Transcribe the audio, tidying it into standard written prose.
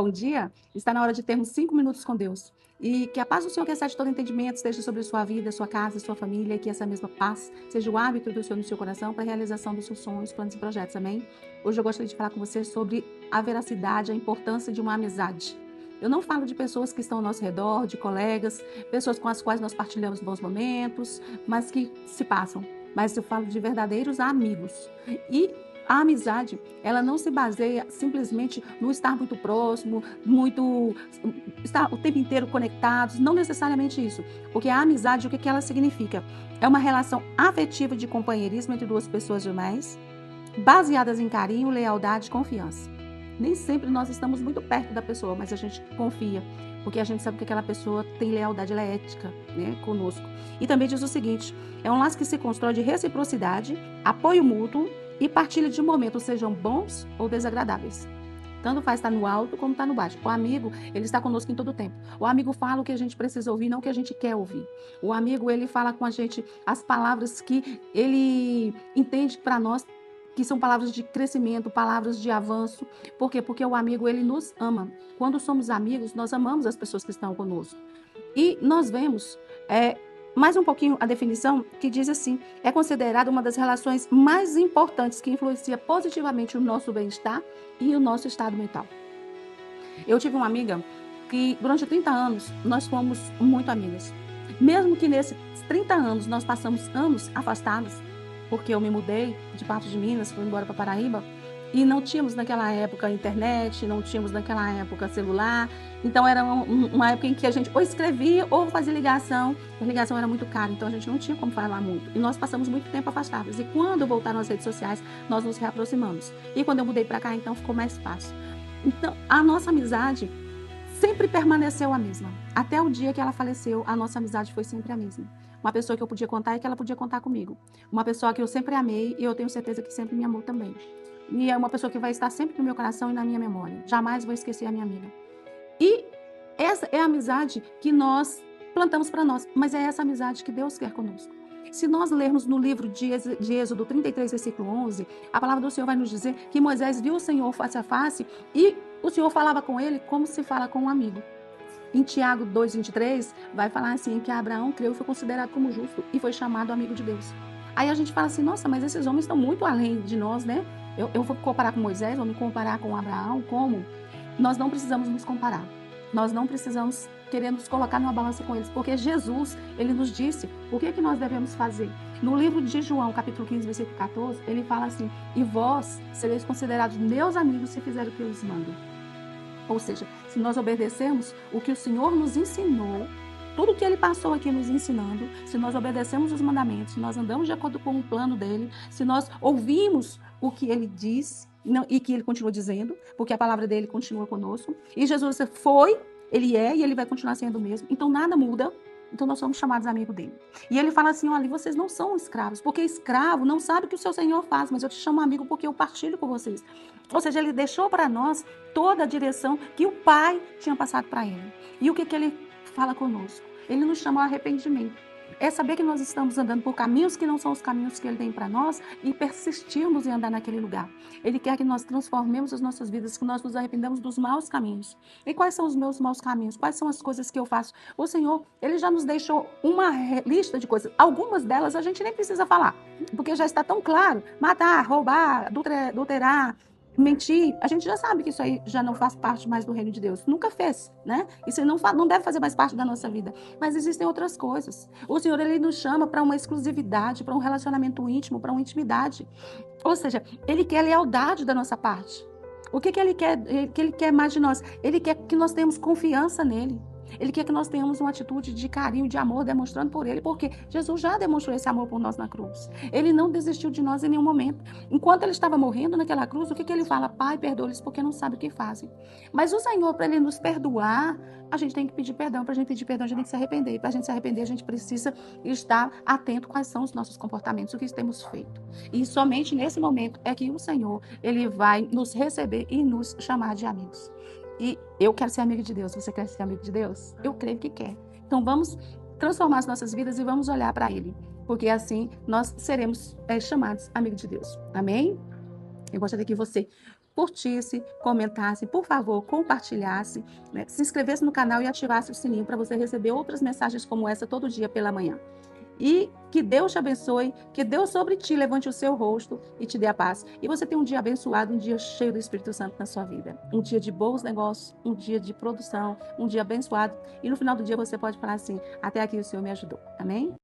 bom dia, está na hora de termos 5 minutos com Deus. E que a paz do Senhor, que excede todo entendimento, esteja sobre a sua vida, sua casa, sua família, e que essa mesma paz seja o hábito do Senhor no seu coração para a realização dos seus sonhos, planos e projetos. Amém? Hoje eu gostaria de falar com você sobre a veracidade, a importância de uma amizade. Eu não falo de pessoas que estão ao nosso redor, de colegas, pessoas com as quais nós partilhamos bons momentos, mas que se passam. Mas eu falo de verdadeiros amigos. E a amizade, ela não se baseia simplesmente no estar muito próximo, estar o tempo inteiro conectados, não necessariamente isso. Porque a amizade, o que ela significa? É uma relação afetiva de companheirismo entre duas pessoas demais, baseadas em carinho, lealdade e confiança. Nem sempre nós estamos muito perto da pessoa, mas a gente confia, porque a gente sabe que aquela pessoa tem lealdade, ela é ética, né, conosco. E também diz o seguinte, é um laço que se constrói de reciprocidade, apoio mútuo e partilha de momentos, sejam bons ou desagradáveis. Tanto faz estar no alto como estar no baixo. O amigo, ele está conosco em todo o tempo. O amigo fala o que a gente precisa ouvir, não o que a gente quer ouvir. O amigo, ele fala com a gente as palavras que ele entende para nós, que são palavras de crescimento, palavras de avanço. Por quê? Porque o amigo, ele nos ama. Quando somos amigos, nós amamos as pessoas que estão conosco. E nós vemos mais um pouquinho a definição que diz assim, é considerada uma das relações mais importantes que influencia positivamente o nosso bem-estar e o nosso estado mental. Eu tive uma amiga que durante 30 anos nós fomos muito amigas. Mesmo que nesses 30 anos nós passamos anos afastados, porque eu me mudei de Patos de Minas, fui embora para Paraíba, e não tínhamos naquela época internet, não tínhamos naquela época celular. Então era uma época em que a gente ou escrevia ou fazia ligação. A ligação era muito cara, então a gente não tinha como falar muito. E nós passamos muito tempo afastados. E quando voltaram as redes sociais, nós nos reaproximamos. E quando eu mudei para cá, então ficou mais fácil. Então a nossa amizade sempre permaneceu a mesma. Até o dia que ela faleceu, a nossa amizade foi sempre a mesma. Uma pessoa que eu podia contar e que ela podia contar comigo. Uma pessoa que eu sempre amei e eu tenho certeza que sempre me amou também. E é uma pessoa que vai estar sempre no meu coração e na minha memória. Jamais vou esquecer a minha amiga. E essa é a amizade que nós plantamos para nós. Mas é essa amizade que Deus quer conosco. Se nós lermos no livro de Êxodo 33, versículo 11, a palavra do Senhor vai nos dizer que Moisés viu o Senhor face a face e o Senhor falava com ele como se fala com um amigo. Em Tiago 2,23, vai falar assim, que Abraão creu e foi considerado como justo e foi chamado amigo de Deus. Aí a gente fala assim, nossa, mas esses homens estão muito além de nós, né? Eu vou comparar com Moisés, vou me comparar com Abraão, como? Nós não precisamos nos comparar. Nós não precisamos querer nos colocar numa balança com eles, porque Jesus, ele nos disse o que nós devemos fazer. No livro de João, capítulo 15, versículo 14, ele fala assim, e vós sereis considerados meus amigos se fizerem o que eu vos mando. Ou seja, se nós obedecermos o que o Senhor nos ensinou, tudo que ele passou aqui nos ensinando, se nós obedecemos os mandamentos, se nós andamos de acordo com o plano dele, se nós ouvimos o que ele diz e que ele continua dizendo, porque a palavra dele continua conosco, e Jesus foi, ele é e ele vai continuar sendo o mesmo, então nada muda, então nós somos chamados amigos dele. E ele fala assim, olha, vocês não são escravos, porque escravo não sabe o que o seu Senhor faz, mas eu te chamo amigo porque eu partilho com vocês. Ou seja, ele deixou para nós toda a direção que o Pai tinha passado para ele. E o que ele fala conosco? Ele nos chama ao arrependimento. É saber que nós estamos andando por caminhos que não são os caminhos que ele tem para nós e persistirmos em andar naquele lugar. Ele quer que nós transformemos as nossas vidas, que nós nos arrependamos dos maus caminhos. E quais são os meus maus caminhos? Quais são as coisas que eu faço? O Senhor, ele já nos deixou uma lista de coisas. Algumas delas a gente nem precisa falar, porque já está tão claro. Matar, roubar, adulterar, mentir, a gente já sabe que isso aí já não faz parte mais do reino de Deus. Nunca fez, né? Isso não deve fazer mais parte da nossa vida. Mas existem outras coisas. O Senhor, ele nos chama para uma exclusividade, para um relacionamento íntimo, para uma intimidade. Ou seja, ele quer lealdade da nossa parte. O que ele quer mais de nós? Ele quer que nós tenhamos confiança nele. Ele quer que nós tenhamos uma atitude de carinho, de amor, demonstrando por ele, porque Jesus já demonstrou esse amor por nós na cruz. Ele não desistiu de nós em nenhum momento. Enquanto ele estava morrendo naquela cruz, o que ele fala? Pai, perdoa-lhes porque não sabem o que fazem. Mas o Senhor, para ele nos perdoar, a gente tem que pedir perdão. Para a gente pedir perdão, a gente tem que se arrepender. E para a gente se arrepender, a gente precisa estar atento quais são os nossos comportamentos, o que temos feito. E somente nesse momento é que o Senhor, ele vai nos receber e nos chamar de amigos. E eu quero ser amigo de Deus. Você quer ser amigo de Deus? Eu creio que quer. Então vamos transformar as nossas vidas e vamos olhar para ele. Porque assim nós seremos chamados amigos de Deus. Amém? Eu gostaria que você curtisse, comentasse, por favor, compartilhasse, né? Se inscrevesse no canal e ativasse o sininho para você receber outras mensagens como essa todo dia pela manhã. E que Deus te abençoe, que Deus sobre ti levante o seu rosto e te dê a paz. E você tem um dia abençoado, um dia cheio do Espírito Santo na sua vida. Um dia de bons negócios, um dia de produção, um dia abençoado. E no final do dia você pode falar assim: até aqui o Senhor me ajudou. Amém?